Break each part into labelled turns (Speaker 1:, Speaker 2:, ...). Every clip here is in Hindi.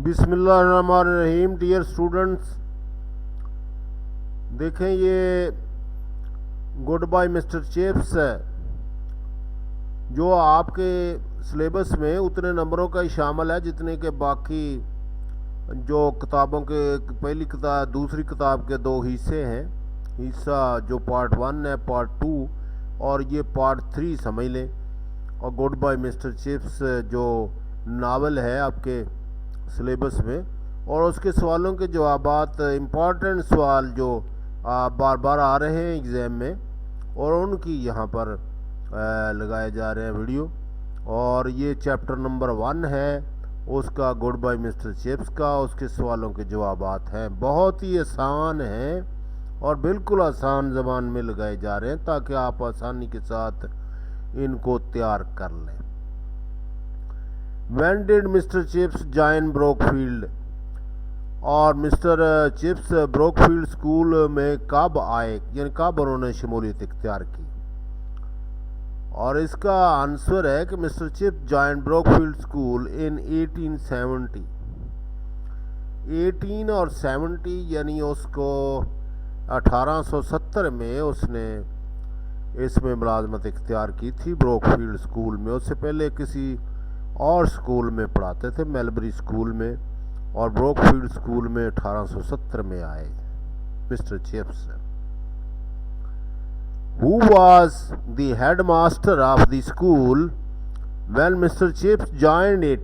Speaker 1: बिस्मिल्लाहिर्रहमानिर्रहीम। डियर स्टूडेंट्स, देखें ये गुड बाय मिस्टर चिप्स है जो आपके सिलेबस में उतने नंबरों का ही शामिल है जितने के बाकी जो किताबों के पहली किताब दूसरी किताब के दो हिस्से हैं। हिस्सा जो पार्ट 1 है, पार्ट 2 और ये पार्ट 3 समझ लें। और गुड बाय मिस्टर चिप्स जो नावल है आपके सिलेबस में, और उसके सवालों के जवाबात, इम्पॉर्टेंट सवाल जो बार बार आ रहे हैं एग्ज़ाम में, और उनकी यहाँ पर लगाए जा रहे हैं वीडियो। और ये चैप्टर नंबर 1 है उसका, गुड बाय मिस्टर चिप्स का। उसके सवालों के जवाबात हैं, बहुत ही आसान हैं और बिल्कुल आसान ज़बान में लगाए जा रहे हैं ताकि आप आसानी के साथ इनको तैयार कर लें। When did Mr. Chips join Brookfield? और मिस्टर चिप्स ब्रोकफील्ड स्कूल में कब आए, यानी कब उन्होंने शमूलियत इख्तियार की। और इसका आंसर है कि Mister Chips join Brookfield school in 1870। 18 और 70 यानी उसको 1870 में उसने इसमें मुलाजमत इख्तियार की थी ब्रोकफील्ड स्कूल में। उससे पहले किसी और स्कूल में पढ़ाते थे, मेलबरी स्कूल में, और ब्रोकफील्ड स्कूल में 1870 में आए mister chips. Who was the headmaster of the school when Mr. Chips joined it?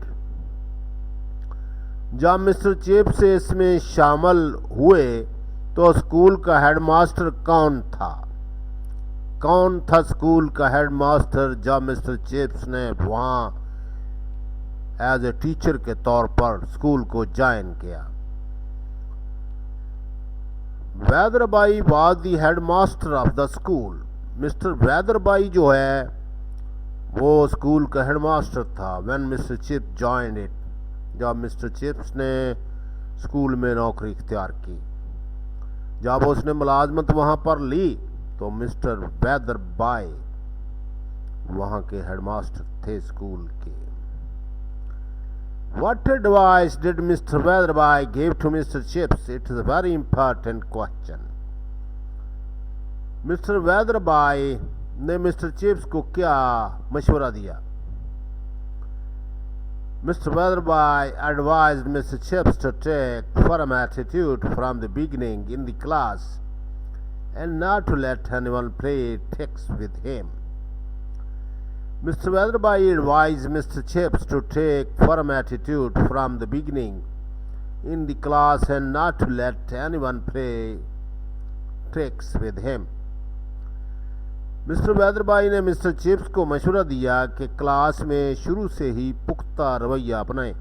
Speaker 1: जब मिस्टर चिप्स इसमें शामिल हुए तो स्कूल का हेडमास्टर कौन था? कौन था स्कूल का हेडमास्टर जब मिस्टर चिप्स ने वहाँ एज ए टीचर के तौर पर स्कूल को ज्वाइन किया? Wetherby was the headmaster of the school. Mister Wetherby जो है वो स्कूल का हेडमास्टर था when Mister Chips joined it, जब मिस्टर चिप्स ने स्कूल में नौकरी इख्तियार की। जब उसने मुलाजमत वहाँ पर ली तो मिस्टर वैदरबाई वहाँ के हेडमास्टर थे स्कूल के। What advice did Mr. Weatherby give to Mr. Chips? It is a very important question. Mister Weatherby ने मिस्टर चिप्स को क्या मशवरा दिया? Mr. Weatherby advised Mr. Chips to take firm attitude from the beginning in the class and not to let anyone play tricks with him. Mr. Weatherby advised Mr. Chips to take firm attitude from the beginning in the class and not to let anyone play tricks with him. Mister Weatherby ने मिस्टर चिप्स को मशवरा दिया कि क्लास में शुरू से ही पुख्ता रवैया अपनाएं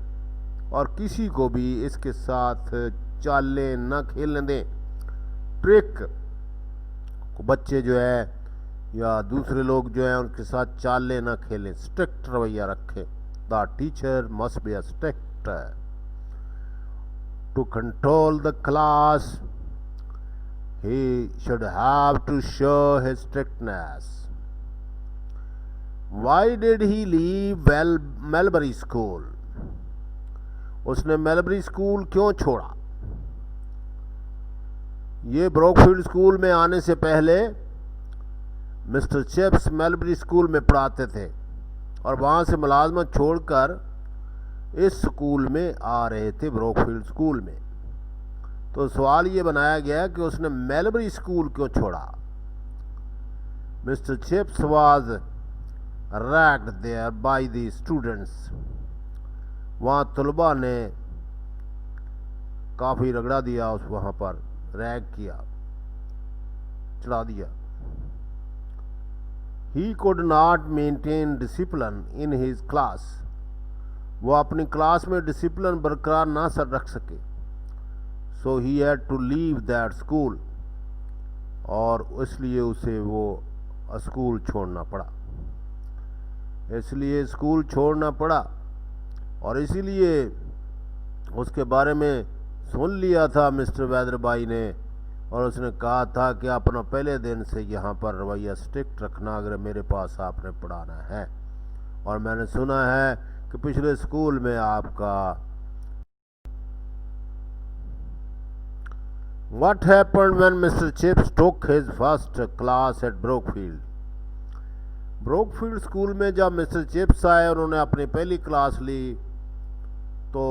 Speaker 1: और किसी को भी इसके साथ चालें न खेलने दें। ट्रिक को बच्चे जो है या दूसरे लोग जो हैं उनके साथ चालें न खेलें, स्ट्रिक्ट रवैया रखें। The teacher must be strict to control the class. He should have to show his strictness. Why did he leave Melbury School? उसने मेलबरी स्कूल क्यों छोड़ा? ये ब्रोकफील्ड स्कूल में आने से पहले मिस्टर चिप्स मेलबरी स्कूल में पढ़ाते थे और वहाँ से मुलाजमत छोड़कर इस स्कूल में आ रहे थे ब्रोकफील्ड स्कूल में। तो सवाल ये बनाया गया कि उसने मेलबरी स्कूल क्यों छोड़ा। Mister Chips was ragged there by the students. वहाँ तलबा ने काफ़ी रगड़ा दिया, उस वहाँ पर रैग किया, चढ़ा दिया। He could not maintain discipline in his class. वो अपनी क्लास में डिसिप्लिन बरकरार ना रख सके। So he had to leave that school, और इसलिए उसे वो स्कूल छोड़ना पड़ा। इसलिए स्कूल छोड़ना पड़ा और इसीलिए उसके बारे में सुन लिया था मिस्टर वेदरबाई ने, और उसने कहा था कि अपना पहले दिन से यहाँ पर रवैया स्ट्रिक्ट रखना अगर मेरे पास आपने पढ़ाना है। और मैंने सुना है कि पिछले स्कूल में आपका What happened when Mr. Chips took his first class at Brookfield? Brookfield school में जब मिस्टर चिप्स आए और उन्होंने अपनी पहली क्लास ली तो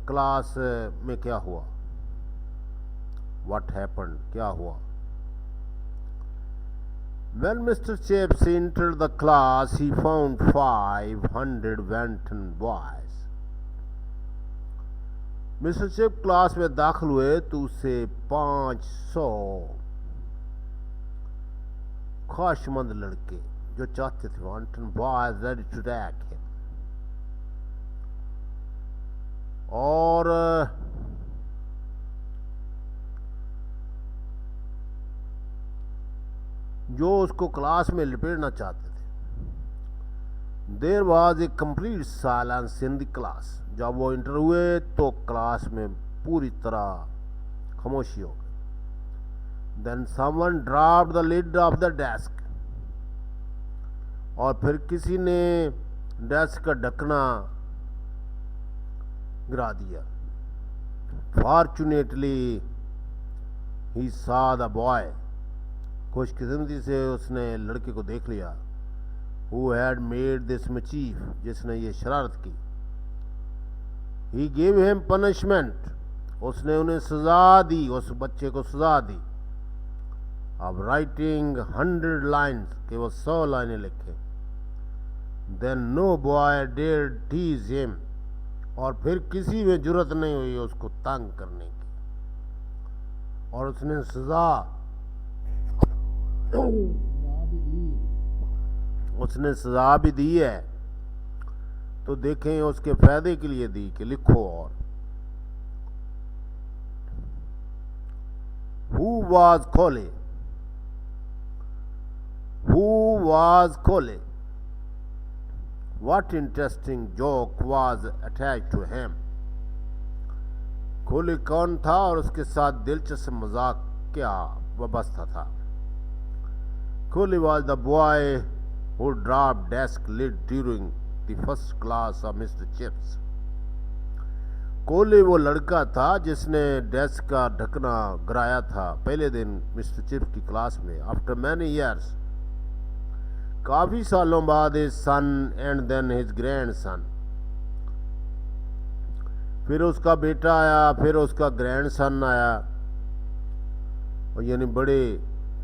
Speaker 1: क्लास में क्या हुआ? What happened? क्या हुआ? When Mr. Chips entered the class, he found 500 wanton boys. Mister chip class में दाखिल हुए तो उसे 500 ख्वाहिशमंद लड़के जो चाहते थे wanton boys ready to attack him. और जो उसको क्लास में लपेटना चाहते थे. There was a complete silence in the class. जब वो इंटर हुए तो क्लास में पूरी तरह खामोशी हो गई. Then someone dropped the lid of the desk. और फिर किसी ने डेस्क का ढकना गिरा दिया. Fortunately he saw the boy. खुशकिस्मती से उसने लड़के को देख लिया. Who had made this mischief, जिसने ये शरारत की. He gave him punishment. उसने उन्हें सजा दी, उस बच्चे को सजा दी. अब राइटिंग 100 लाइन्स, केवल 100 लाइनें लिखे. Then no boy dared tease him. और फिर किसी में जुर्रत नहीं हुई उसको तंग करने की. और उसने सजा भी दी है. तो देखें उसके फायदे के लिए दी कि लिखो. और Who was Coley? Who was Coley? What interesting joke was attached to him? Kohli कौन था और उसके साथ दिलचस्प मजाक क्या वाबस्ता था? Coley was the boy who dropped desk lid during the first class of Mr. Chips. Kohli वो लड़का था जिसने डेस्क का ढकना गिराया था पहले दिन मिस्टर चिप्स की क्लास में. आफ्टर मैनी ईयर्स, काफी सालों बाद, his son and then his grandson. फिर उसका बेटा आया, फिर उसका ग्रैंड सन आया, और यानी बड़े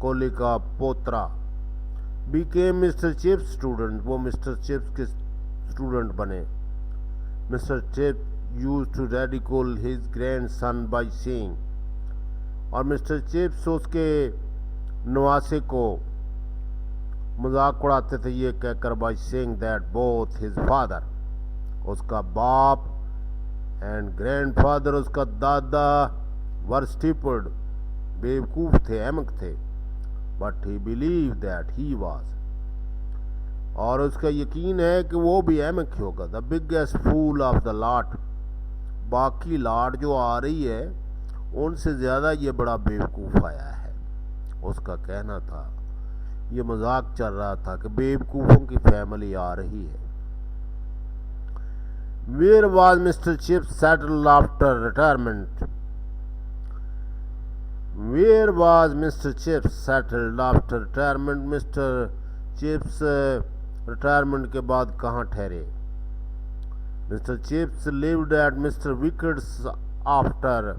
Speaker 1: कोहली का पोतरा. Became Mister Chips student. वो मिस्टर चिप्स के स्टूडेंट बने. Mister Chips used to ridicule his grandson by saying. और मिस्टर चिप्स उसके नवासे को मजाक उड़ाते थे ये कहकर, by saying that both his father, उसका बाप, एंड ग्रैंडफादर, उसका दादा, वर स्टूपिड, बेवकूफ थे, अहमक थे. But he believe that he was. और उसका यकीन है कि वो भी अहमक ही होगा. The biggest fool of the lot. बाकी लाट जो आ रही है उनसे ज़्यादा ये बड़ा बेवकूफ़ आया है. उसका कहना था, ये मजाक चल रहा था कि बेवकूफ़ों की फैमिली आ रही है. Where was mister Chips settled after retirement. Where was Mr. Chips settled after retirement? Mr. Chips retirement के बाद कहाँ ठहरे? Mr. Chips lived at Mr. Wickett's after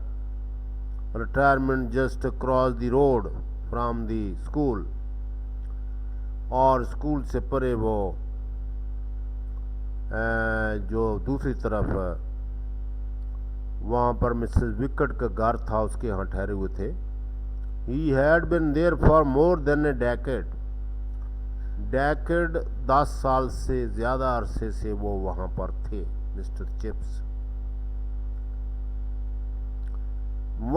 Speaker 1: retirement just across the road from the school. और स्कूल से परे वो जो दूसरी तरफ वहाँ पर मिसेस विकेट का घर था, उसके यहाँ ठहरे हुए थे. He had been there for more than a decade. Decade 10 साल से ज़्यादा अरसे से वो वहाँ पर थे mister chips.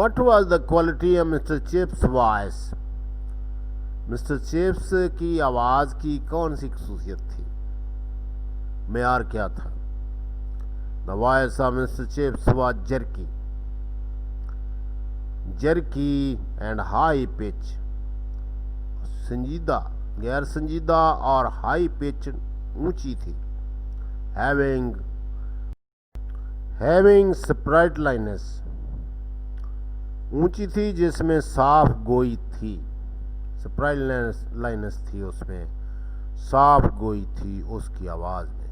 Speaker 1: What was the quality of Mr. Chips' voice? Mister Chips की आवाज़ की कौन सी खसूसियत थी, मेयार क्या था? The voice of Mr. Chips was jerky and high pitch. संजीदा, गैर संजीदा और हाई पिच ऊंची थी. Having sprightliness, ऊंची थी जिसमें साफ गोई थी, सरप्राइज लाइनस थी उसमें, साफ गोई थी उसकी आवाज में।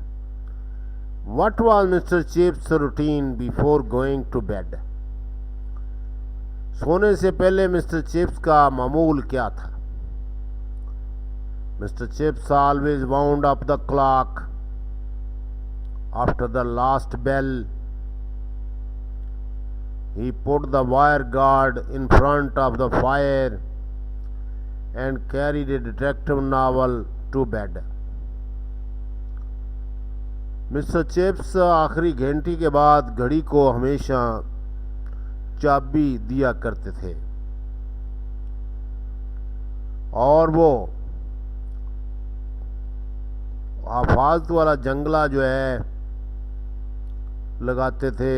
Speaker 1: What was Mr. Chip's routine before going to bed? सोने से पहले मिस्टर चिप्स का मामूल क्या था? Mr. Chips always wound up the clock after the last bell. He put the wire guard in front of the fire and carried a detective novel to bed. Mister chips आखिरी घंटी के बाद घड़ी को हमेशा चाबी दिया करते थे और वो फालतू वाला जंगला जो है लगाते थे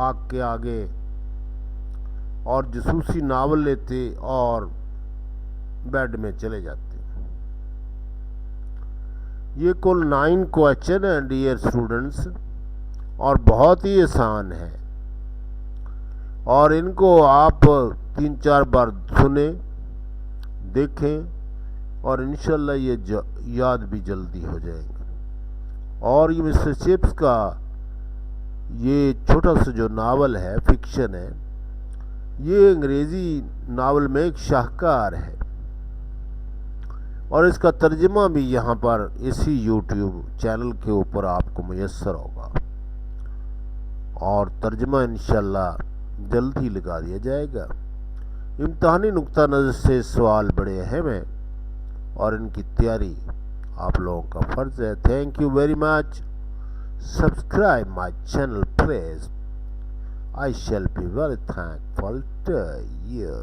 Speaker 1: आग के आगे और जासूसी नावल लेते और बेड में चले जाते। ये कुल 9 क्वेश्चन है डियर स्टूडेंट्स और बहुत ही आसान है और इनको आप 3-4 बार सुने देखें और इंशाल्लाह ये याद भी जल्दी हो जाएंगे। और ये मिस्टर चिप्स का ये छोटा सा जो नावल है, फिक्शन है, ये अंग्रेज़ी नावल में एक शाहकार है और इसका तर्जुमा भी यहाँ पर इसी यूट्यूब चैनल के ऊपर आपको मुयस्सर होगा और तर्जुमा इंशाल्लाह जल्द ही लगा दिया जाएगा। इम्तहानी नुक्ता नज़र से सवाल बड़े अहम हैं और इनकी तैयारी आप लोगों का फ़र्ज़ है। Thank you very much. Subscribe my channel please. I shall be very thankful to you.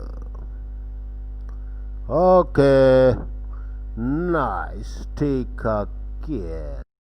Speaker 1: Okay. Nice. Take care.